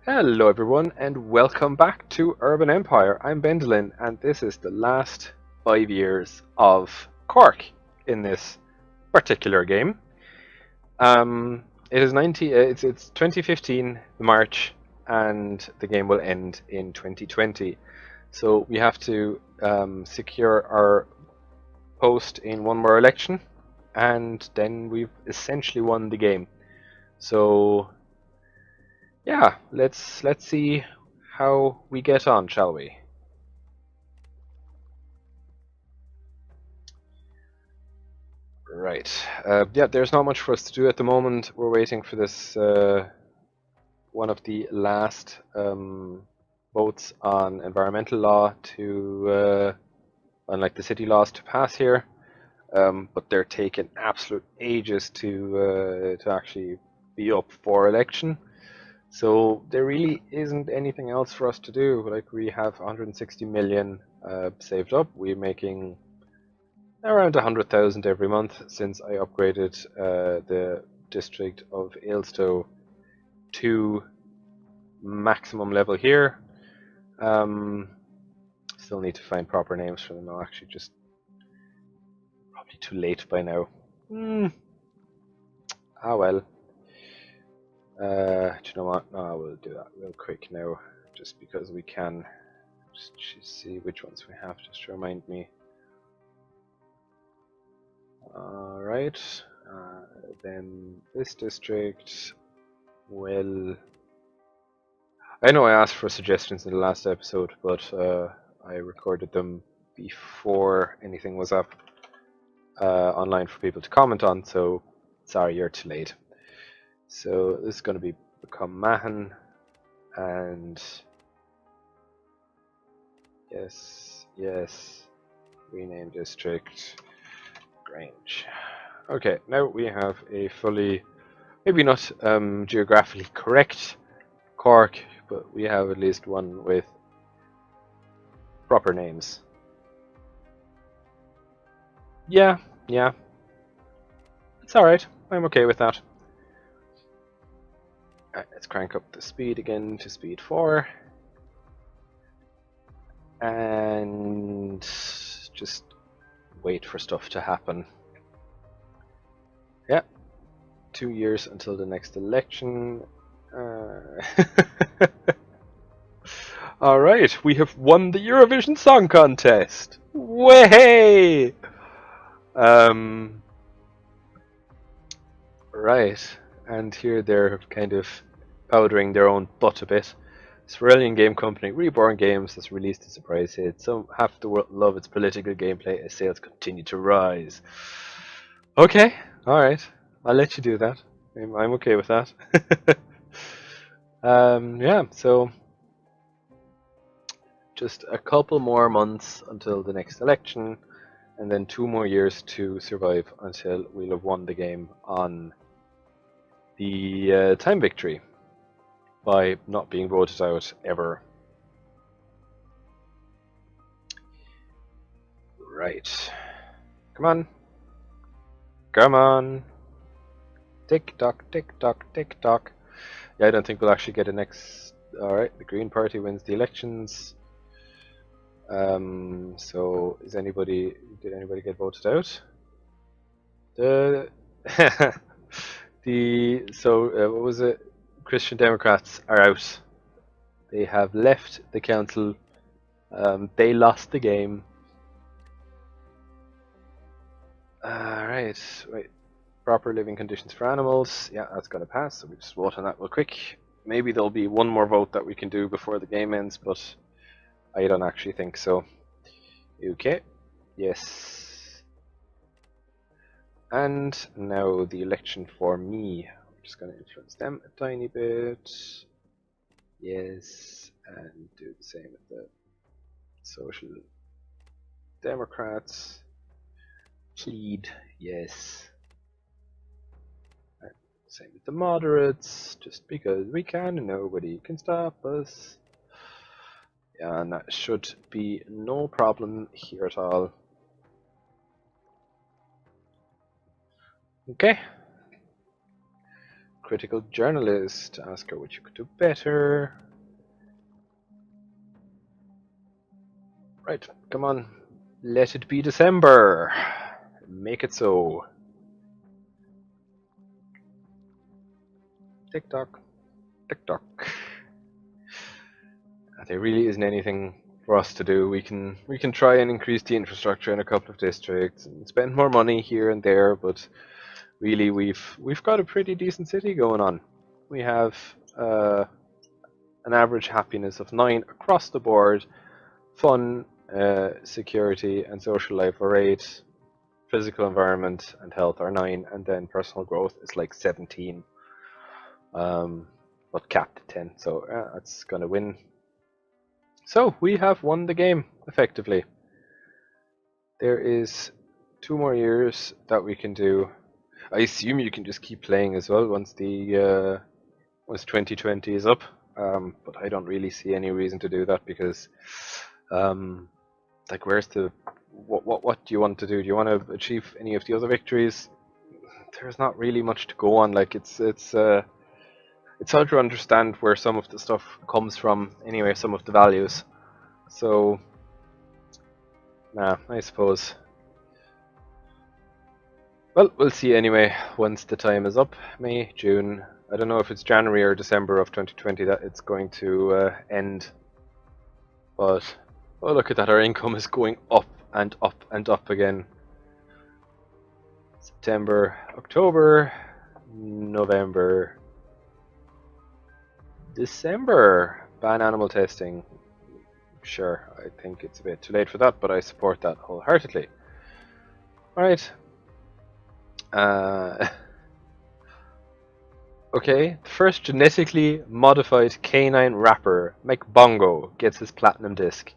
Hello everyone and welcome back to Urban Empire. I'm Bendolin and this is the last 5 years of Cork in this particular game. It is it's 2015 March and the game will end in 2020. So we have to secure our post in one more election and then we've essentially won the game. So yeah, let's see how we get on, shall we? Right. Yeah, there's not much for us to do at the moment. We're waiting for this one of the last votes on environmental law to, unlike the city laws, to pass here. But they're taking absolute ages to actually be up for election. So there really isn't anything else for us to do. Like we have 160 million saved up. We're making around 100,000 every month since I upgraded the district of Ailstow to maximum level here. Still need to find proper names for them. No, actually, just probably too late by now. Ah well. Do you know what? No, we'll do that real quick now, just because we can. Just see which ones we have, just to remind me. Alright, then this district will. I know I asked for suggestions in the last episode, but I recorded them before anything was up online for people to comment on, so sorry you're too late. So this is going to become Mahon, and yes, rename district Grange. Okay, now we have a fully, maybe not geographically correct Cork, but we have at least one with proper names. Yeah, it's alright. I'm okay with that. Alright, let's crank up the speed again to speed 4. And just wait for stuff to happen. Yeah, 2 years until the next election. Alright, we have won the Eurovision Song Contest! Way! Right, and here they're kind of powdering their own butt a bit. Cerulean Game Company, Reborn Games, has released a surprise hit. Some half the world love its political gameplay as sales continue to rise. Okay, alright, I'll let you do that. I'm okay with that. Yeah, so just a couple more months until the next election, and then 2 more years to survive until we'll have won the game on the time victory by not being voted out ever. Right. Come on. Come on. Tick tock, tick tock, tick tock. Yeah, I don't think we'll actually get a next. Alright, the Green Party wins the elections. So did anybody get voted out? The what was it? Christian Democrats are out. They have left the council. They lost the game. Right. Proper living conditions for animals. Yeah, that's going to pass. So we just vote on that real quick. Maybe there'll be one more vote that we can do before the game ends, but I don't actually think so. Okay. Yes. And now the election for me. I'm just going to influence them a tiny bit. Yes. And do the same with the Social Democrats. Plead. Yes. And same with the moderates. Just because we can, nobody can stop us. Yeah, and that should be no problem here at all. Okay. critical journalist. Ask her what you could do better. Right, come on. Let it be December. Make it so. Tick tock. Tick tock. There really isn't anything for us to do. We can try and increase the infrastructure in a couple of districts and spend more money here and there, but really we've got a pretty decent city going on. We have an average happiness of 9 across the board. Fun, security, and social life are 8. Physical environment and health are 9, and then personal growth is like 17. But capped at 10, so that's gonna win. So we have won the game effectively. There is 2 more years that we can do. I assume you can just keep playing as well once the once 2020 is up, but I don't really see any reason to do that because, like, where's the what do you want to do? Do you want to achieve any of the other victories? There's not really much to go on. Like it's hard to understand where some of the stuff comes from. Anyway, some of the values. So, nah, I suppose. Well, we'll see anyway once the time is up. May, June. I don't know if it's January or December of 2020 that it's going to end. But, oh, look at that. Our income is going up and up and up again. September, October, November, December. Ban animal testing. Sure, I think it's a bit too late for that, but I support that wholeheartedly. Alright. Okay, the first genetically modified canine rapper, Mike Bongo, gets his platinum disc.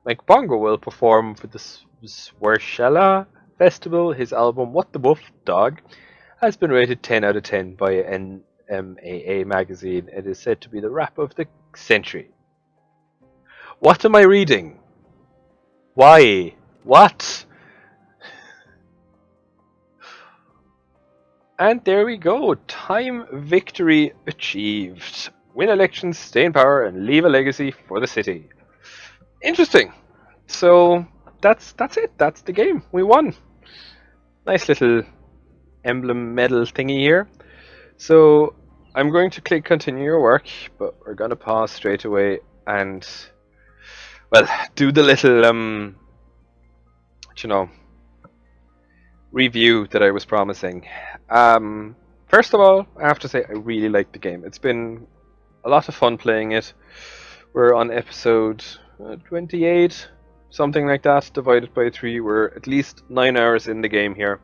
Mike Bongo will perform for the Swarshella Festival. His album What the Wolf Dog has been rated 10 out of 10 by NMAA magazine. It is said to be the rap of the century. What am I reading? Why? What? And there we go. Time victory achieved. Win elections, stay in power, and leave a legacy for the city. Interesting. So that's it. That's the game. We won. Nice little emblem medal thingy here. So I'm going to click continue your work, but we're going to pause straight away and, well, do the little review that I was promising. First of all, I have to say I really like the game. It's been a lot of fun playing it. We're on episode 28, something like that, divided by 3. We're at least 9 hours in the game here,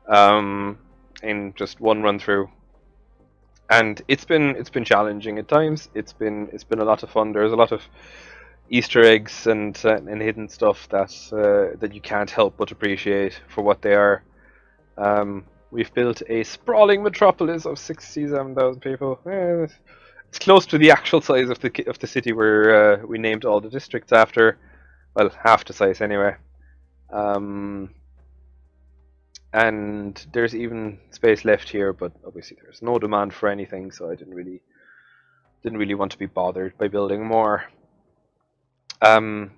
in just one run through. And it's been challenging at times. It's been a lot of fun. There's a lot of Easter eggs and hidden stuff that you can't help but appreciate for what they are. We've built a sprawling metropolis of 67,000 people. It's close to the actual size of the city where we named all the districts after. Well, half the size anyway. And there's even space left here, but obviously there's no demand for anything, so I didn't really want to be bothered by building more. I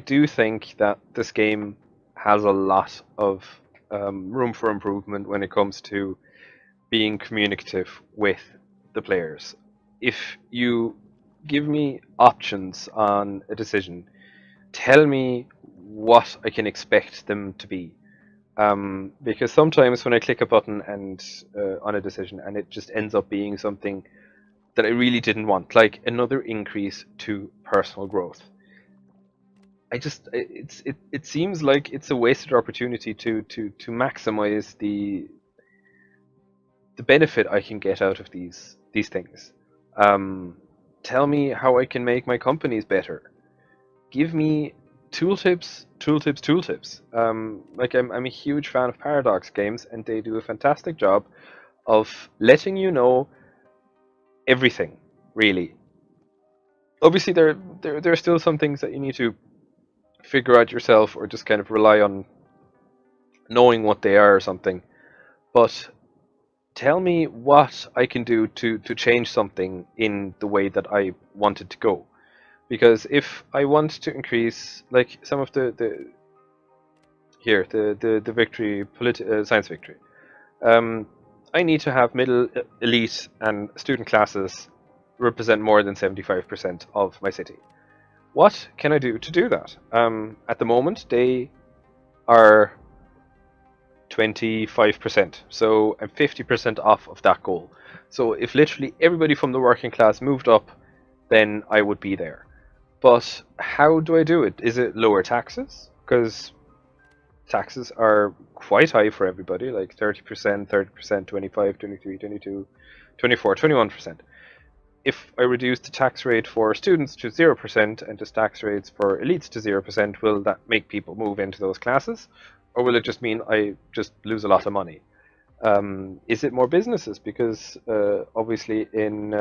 do think that this game has a lot of room for improvement when it comes to being communicative with the players. If you give me options on a decision, tell me what I can expect them to be. Because sometimes when I click a button and on a decision and it just ends up being something that I really didn't want, like another increase to personal growth. It seems like it's a wasted opportunity to maximize the benefit I can get out of these things. Tell me how I can make my companies better. Give me tooltips. Like I'm a huge fan of Paradox games, and they do a fantastic job of letting you know everything, really. Obviously, there are still some things that you need to figure out yourself, or just kind of rely on knowing what they are or something. But tell me what I can do to change something in the way that I want it to go. Because if I want to increase, like some of the here, the victory, science victory, um, I need to have middle, elite, and student classes represent more than 75% of my city. What can I do to do that? At the moment, they are 25%, so I'm 50% off of that goal. So if literally everybody from the working class moved up, then I would be there. But how do I do it? Is it lower taxes? Because taxes are quite high for everybody, like 30%, 30%, 25, 23, 22, 24, 21%. If I reduce the tax rate for students to 0% and the tax rates for elites to 0%, will that make people move into those classes? Or will it just mean I just lose a lot of money? Is it more businesses? Because obviously in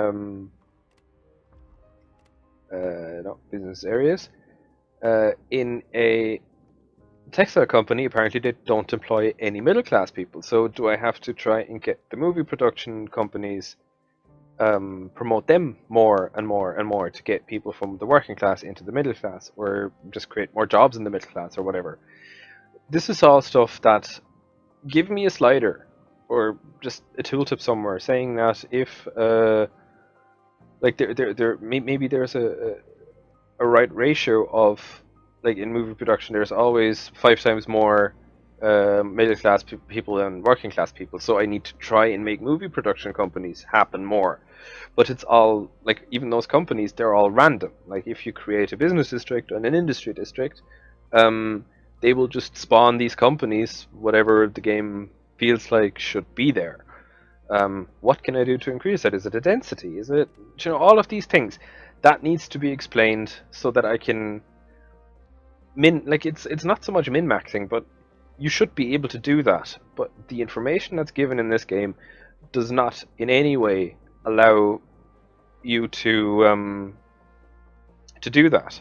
no, business areas, in a textile company, apparently they don't employ any middle class people. So do I have to try and get the movie production companies, promote them more and more and more to get people from the working class into the middle class, or just create more jobs in the middle class, or whatever? This is all stuff that, give me a slider or just a tooltip somewhere saying that if like maybe there's a right ratio of, like in movie production, there's always 5 times more middle class people than working class people. So I need to try and make movie production companies happen more. But it's all like, even those companies, they're all random. Like if you create a business district and an industry district, they will just spawn these companies, whatever the game feels like should be there. What can I do to increase that? Is it a density? Is it, all of these things that needs to be explained so that I can like it's not so much min maxing, but you should be able to do that. But the information that's given in this game does not in any way allow you to do that.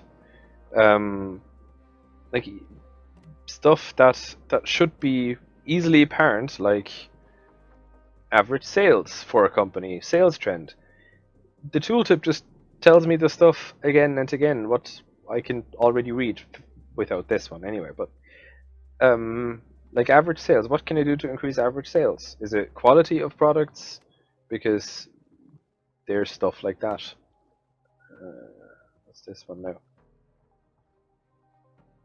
Like stuff that should be easily apparent, like average sales for a company, sales trend. The tooltip just tells me the stuff again and again, what I can already read without this one anyway. But like average sales, what can I do to increase average sales? Is it quality of products? Because there's stuff like that. What's this one now?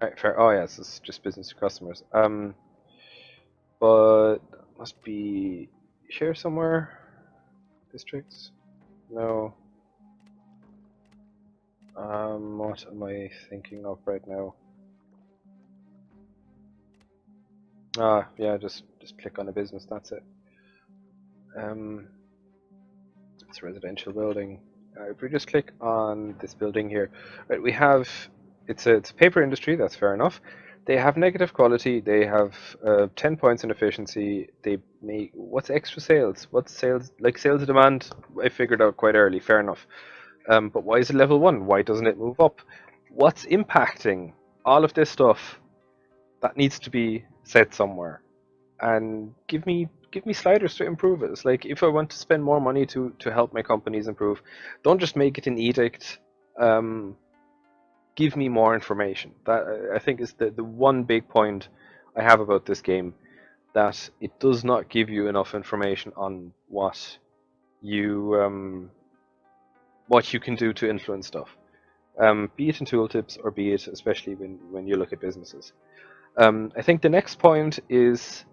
Alright, fair. Oh yes, it's just business to customers. But must be here somewhere. Districts? No. What am I thinking of right now? Ah, yeah, just click on a business. That's it. It's a residential building. If we just click on this building here, right, we have it's a paper industry. That's fair enough. They have negative quality. They have 10 points in efficiency. They make, what's extra sales? What's sales, like sales demand? I figured out quite early. Fair enough. But why is it level 1? Why doesn't it move up? What's impacting all of this stuff? That needs to be said somewhere. And give me sliders to improve it. It's like, if I want to spend more money to help my companies improve, don't just make it an edict. Give me more information. That, I think, is the one big point I have about this game, that it does not give you enough information on what you can do to influence stuff. Be it in tooltips, or be it especially when you look at businesses. I think the next point is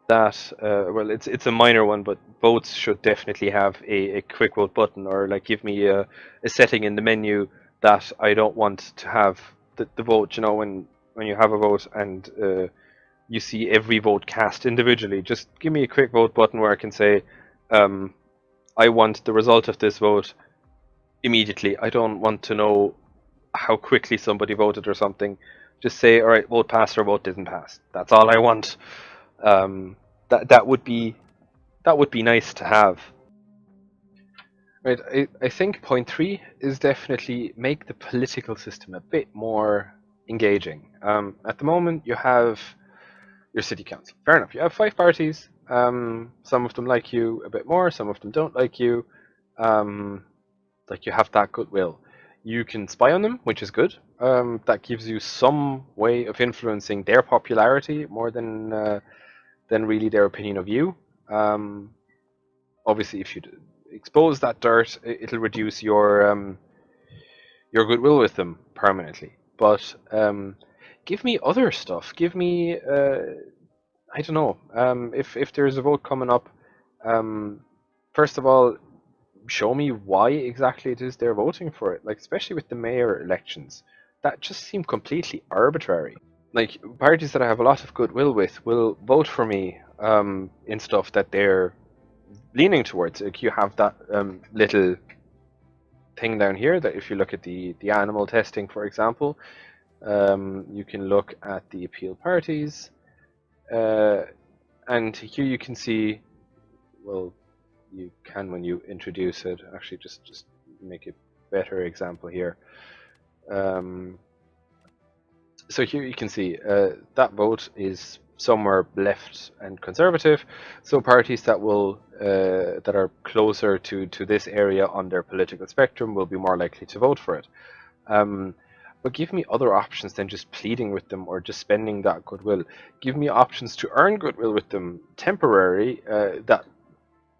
that, well, it's a minor one, but votes should definitely have a quick vote button, or like give me a setting in the menu that I don't want to have the vote. When you have a vote and you see every vote cast individually, just give me a quick vote button where I can say, I want the result of this vote immediately. I don't want to know how quickly somebody voted or something. Just say, all right, vote passed or vote didn't pass. That's all I want. That would be nice to have. Right. I think point 3 is definitely make the political system a bit more engaging. At the moment, you have your city council. Fair enough. You have 5 parties. Some of them like you a bit more, some of them don't like you. Um, like you have that goodwill. You can spy on them, which is good. That gives you some way of influencing their popularity more than really their opinion of you. Um, Obviously, if you expose that dirt, it'll reduce your goodwill with them permanently. But give me other stuff. Give me I don't know. If there's a vote coming up, um, first of all, show me why exactly it is they're voting for it. Like especially with the mayor elections, that just seemed completely arbitrary. Like parties that I have a lot of goodwill with will vote for me in stuff that they're leaning towards. Like you have that little thing down here that if you look at the animal testing, for example, you can look at the appeal parties, uh, and here you can see. Well, you can when you introduce it. Actually, just make a better example here. Um, so here you can see that vote is somewhere left and conservative. So parties that will that are closer to this area on their political spectrum will be more likely to vote for it. Um, but give me other options than just pleading with them or just spending that goodwill. Give me options to earn goodwill with them, temporary, that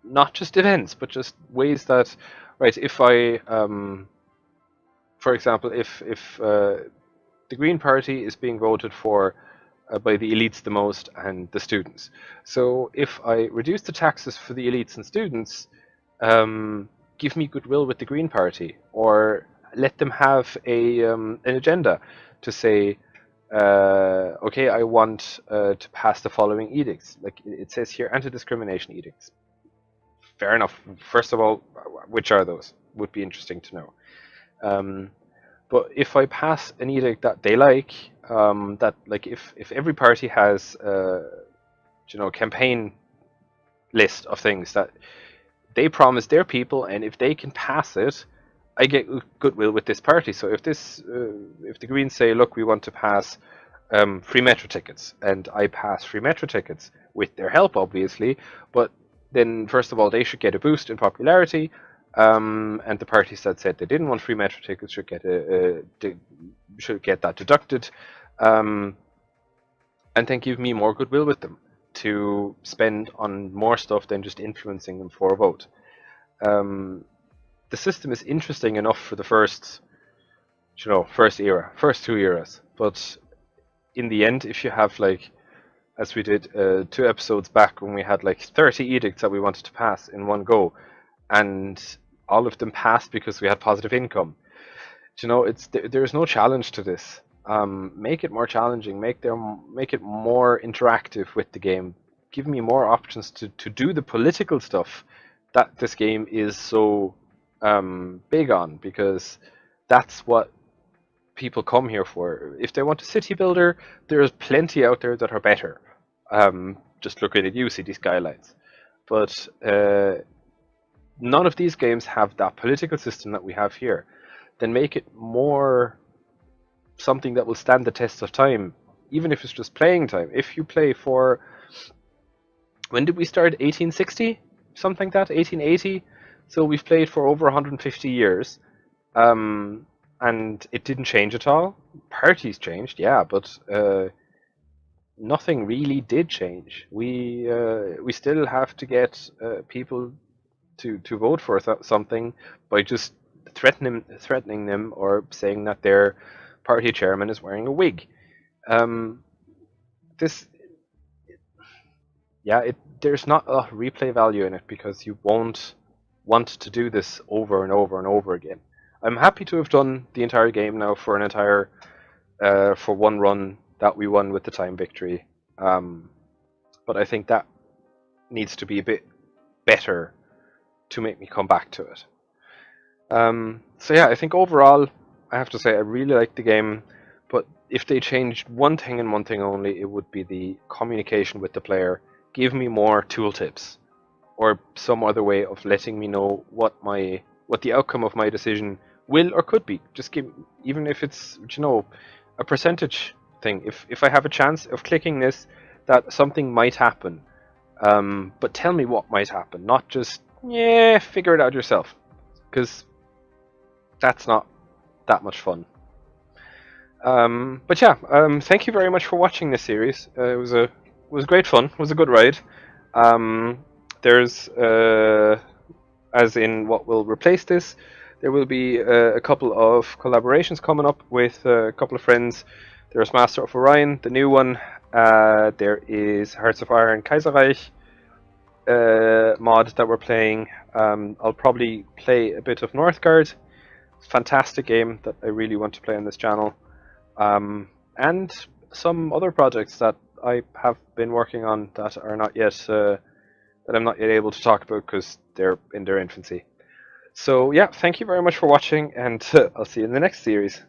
not just events, but just ways that, right? If I, for example, if the Green Party is being voted for by the elites the most and the students. So if I reduce the taxes for the elites and students, give me goodwill with the Green Party, or let them have an agenda to say, okay, I want to pass the following edicts. Like it says here, anti-discrimination edicts. Fair enough. First of all, which are those? Would be interesting to know. Um, but if I pass an edict that they like, that like if every party has campaign list of things that they promise their people, and if they can pass it, I get goodwill with this party. So if the Greens say, look, we want to pass free metro tickets, and I pass free metro tickets with their help, obviously, but then first of all they should get a boost in popularity, and the parties that said they didn't want free metro tickets should get that deducted, um, and then give me more goodwill with them to spend on more stuff than just influencing them for a vote. The system is interesting enough for the first first 2 eras, but in the end, if you have like, as we did 2 episodes back when we had like 30 edicts that we wanted to pass in one go, and all of them passed because we had positive income. There's no challenge to this. Make it more challenging. Make it more interactive with the game. Give me more options to do the political stuff that this game is so big on, because that's what people come here for. If they want a city builder, there's plenty out there that are better. Just looking at you, city skylines. But none of these games have that political system that we have here. Then make it more something that will stand the test of time, even if it's just playing time. If you play for, when did we start? 1860, something like that, 1880. So we've played for over 150 years, and it didn't change at all. Parties changed, yeah, but nothing really did change. We still have to get people to vote for something by just threatening them or saying that their party chairman is wearing a wig. This, yeah, there's not a replay value in it because you won't want to do this over and over and over again. I'm happy to have done the entire game now for an entire for one run that we won with the time victory. But I think that needs to be a bit better to make me come back to it. So yeah, I think overall, I have to say I really like the game, but if they changed one thing and one thing only, it would be the communication with the player. Give me more tooltips, or some other way of letting me know what the outcome of my decision will or could be. Just give, even if it's a percentage thing. If I have a chance of clicking this, that something might happen. But tell me what might happen, not just, yeah, figure it out yourself, because that's not that much fun. But yeah, thank you very much for watching this series. It was great fun. It was a good ride. There's as in what will replace this, there will be a couple of collaborations coming up with a couple of friends. There's Master of Orion, the new one. There is Hearts of Iron Kaiserreich mod that we're playing. I'll probably play a bit of Northgard. Fantastic game that I really want to play on this channel. And some other projects that I have been working on that are not yet that I'm not yet able to talk about because they're in their infancy. So yeah, thank you very much for watching, and I'll see you in the next series.